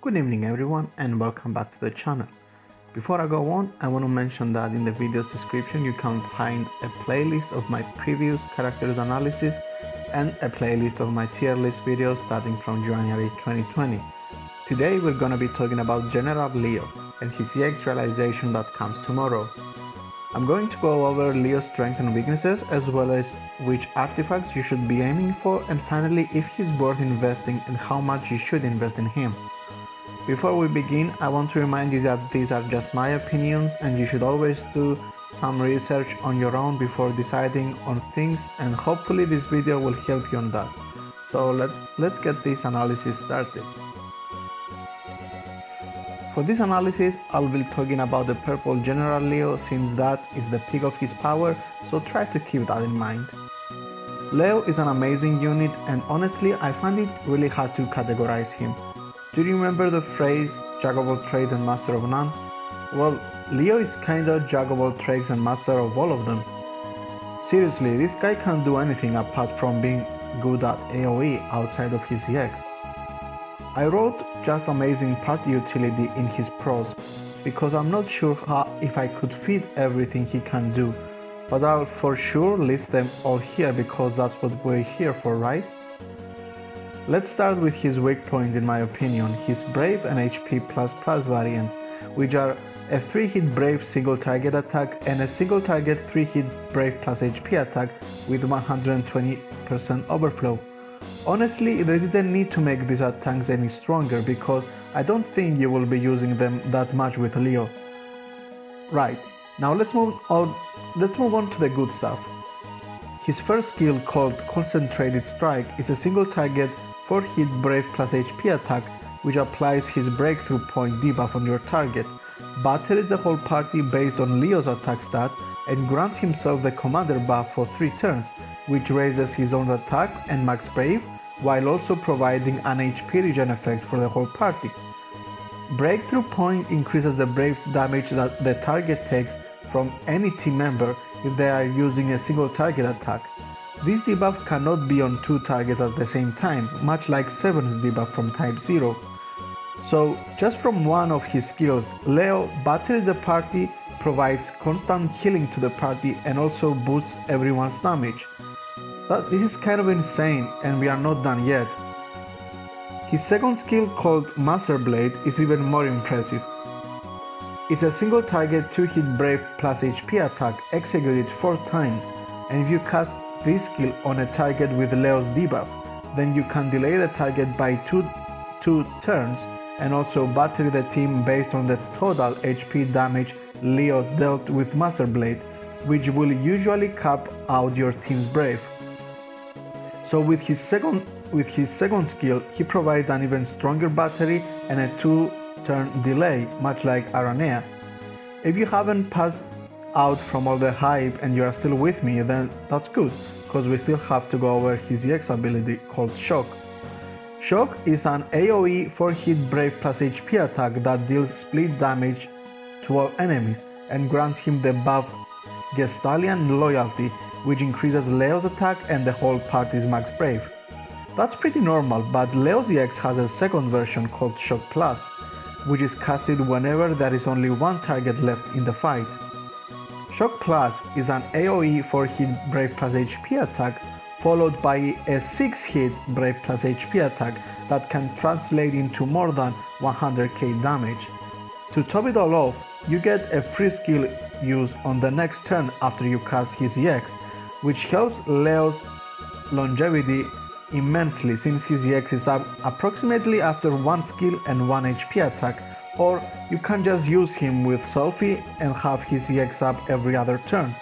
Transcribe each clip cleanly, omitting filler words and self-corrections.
Good evening everyone and welcome back to the channel. Before I go on, I want to mention that in the video's description you can find a playlist of my previous characters analysis and a playlist of my tier list videos starting from January 2020. Today we're gonna be talking about General Leo and his EX realization that comes tomorrow. I'm going to go over Leo's strengths and weaknesses as well as which artifacts you should be aiming for, and finally if he's worth investing and how much you should invest in him. Before we begin, I want to remind you that these are just my opinions and you should always do some research on your own before deciding on things, and hopefully this video will help you on that. So let's get this analysis started. For this analysis, I'll be talking about the purple General Leo since that is the peak of his power, so try to keep that in mind. Leo is an amazing unit and honestly I find it really hard to categorize him. Do you remember the phrase Jack of all trades and master of none? Well, Leo is kinda Jack of all trades and master of all of them. Seriously, this guy can't do anything apart from being good at AoE outside of his EX. I wrote just amazing party utility in his pros because I'm not sure if I could fit everything he can do, but I'll for sure list them all here because that's what we're here for, right? Let's start with his weak points in my opinion, his Brave and HP++ variants, which are a 3-hit Brave single target attack and a single target 3-hit Brave plus HP attack with 120% overflow. Honestly, they didn't need to make these attacks any stronger because I don't think you will be using them that much with Leo. Right, now let's move on to the good stuff. His first skill, called Concentrated Strike, is a single target 4-hit Brave plus HP attack which applies his breakthrough point debuff on your target, batteries the whole party based on Leo's attack stat, and grants himself the commander buff for 3 turns, which raises his own attack and max Brave, while also providing an HP regen effect for the whole party. Breakthrough point increases the Brave damage that the target takes from any team member if they are using a single target attack. This debuff cannot be on 2 targets at the same time, much like Seven's debuff from Type 0. So, just from one of his skills, Leo batteries the party, provides constant healing to the party, and also boosts everyone's damage. This is kind of insane, and we are not done yet. His second skill, called Master Blade, is even more impressive. It's a single target 2-hit Brave plus HP attack executed 4 times, and if you cast this skill on a target with Leo's debuff, then you can delay the target by 2 turns and also battery the team based on the total HP damage Leo dealt with Master Blade, which will usually cap out your team's Brave. So with his second skill, he provides an even stronger battery and a 2-turn delay, much like Aranea. If you haven't passed out from all the hype and you are still with me, then that's good, because we still have to go over his EX ability called Shock. Shock is an AoE 4-hit Brave plus HP attack that deals split damage to all enemies and grants him the buff Gestalian Loyalty, which increases Leo's attack and the whole party's max Brave. That's pretty normal, but Leo's EX has a second version called Shock Plus, which is casted whenever there is only one target left in the fight. Shock Plus is an AoE 4-hit Brave plus HP attack followed by a 6-hit Brave plus HP attack that can translate into more than 100k damage. To top it all off, you get a free skill use on the next turn after you cast his EX, which helps Leo's longevity immensely since his EX is up approximately after 1 skill and 1 HP attack, or you can just use him with Selfie and have his EX up every other turn.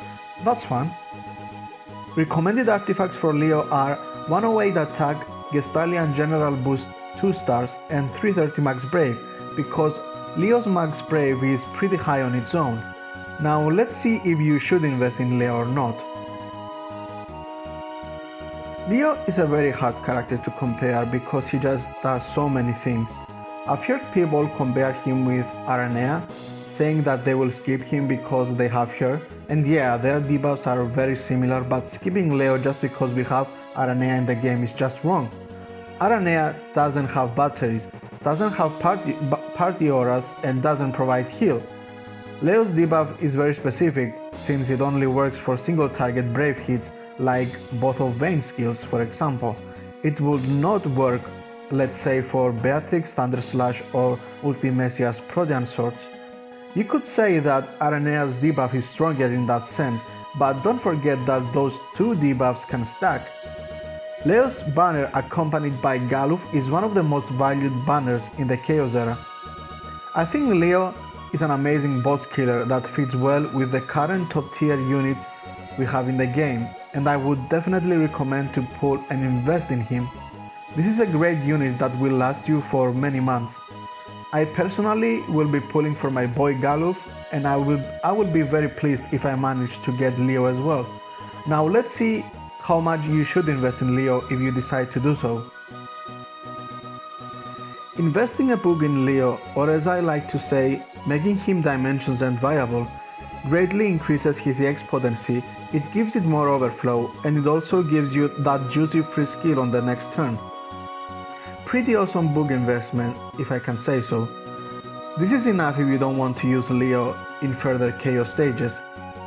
That's fun. Recommended artifacts for Leo are 108 attack, Gestalian General boost 2 stars, and 330 max Brave, because Leo's max Brave is pretty high on its own. Now let's see if you should invest in Leo or not. Leo is a very hard character to compare because he just does so many things. I've heard people compare him with Aranea, saying that they will skip him because they have her, and yeah, their debuffs are very similar, but skipping Leo just because we have Aranea in the game is just wrong. Aranea doesn't have batteries, doesn't have party auras, and doesn't provide heal. Leo's debuff is very specific, since it only works for single target brave hits like both of Vayne's skills, for example. It would not work, let's say, for Beatrix, Thunder Slash or Ultimesia's Protean Swords. You could say that Arenea's debuff is stronger in that sense, but don't forget that those two debuffs can stack. Leo's banner accompanied by Galuf is one of the most valued banners in the Chaos era. I think Leo is an amazing boss killer that fits well with the current top tier units we have in the game, and I would definitely recommend to pull and invest in him. This is a great unit that will last you for many months. I personally will be pulling for my boy Galuf, and I will be very pleased if I manage to get Leo as well. Now let's see how much you should invest in Leo if you decide to do so. Investing a bug in Leo, or as I like to say, making him dimensions and viable, greatly increases his EX potency, it gives it more overflow, and it also gives you that juicy free skill on the next turn. Pretty awesome bug investment, if I can say so. This is enough if you don't want to use Leo in further Chaos stages.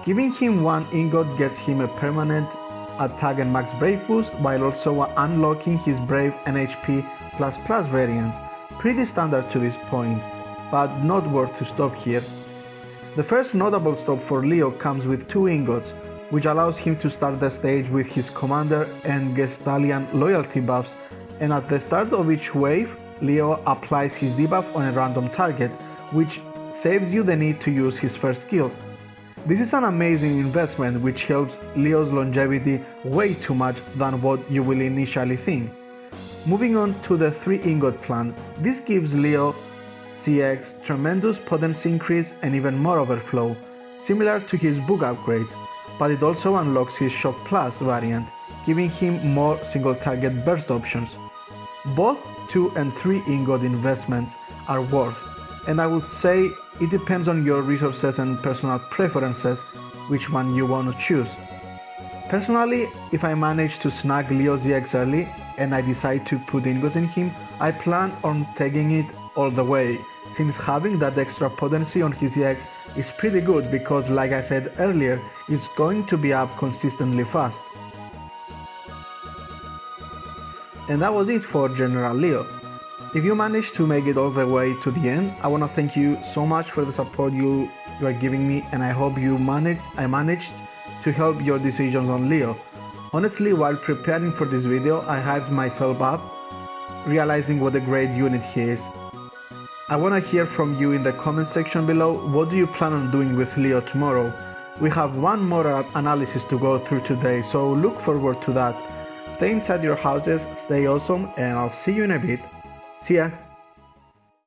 Giving him one ingot gets him a permanent attack and max brave boost, while also unlocking his brave and HP++ variant. Pretty standard to this point, but not worth to stop here. The first notable stop for Leo comes with 2 ingots, which allows him to start the stage with his commander and Gestalian loyalty buffs, and at the start of each wave, Leo applies his debuff on a random target, which saves you the need to use his first skill. This is an amazing investment which helps Leo's longevity way too much than what you will initially think. Moving on to the 3 ingot plan, this gives Leo CX tremendous potency increase and even more overflow, similar to his bug upgrades, but it also unlocks his Shock Plus variant, giving him more single target burst options. Both 2 and 3 ingot investments are worth, and I would say it depends on your resources and personal preferences which one you want to choose. Personally, if I manage to snag Leo's EX early and I decide to put ingots in him, I plan on taking it all the way, since having that extra potency on his EX is pretty good because, like I said earlier, it's going to be up consistently fast. And that was it for General Leo. If you managed to make it all the way to the end, I want to thank you so much for the support you are giving me, and I hope I managed to help your decisions on Leo. Honestly, while preparing for this video, I hyped myself up, realizing what a great unit he is. I want to hear from you in the comment section below. What do you plan on doing with Leo tomorrow? We have one more analysis to go through today, so look forward to that. Stay inside your houses, stay awesome, and I'll see you in a bit. See ya!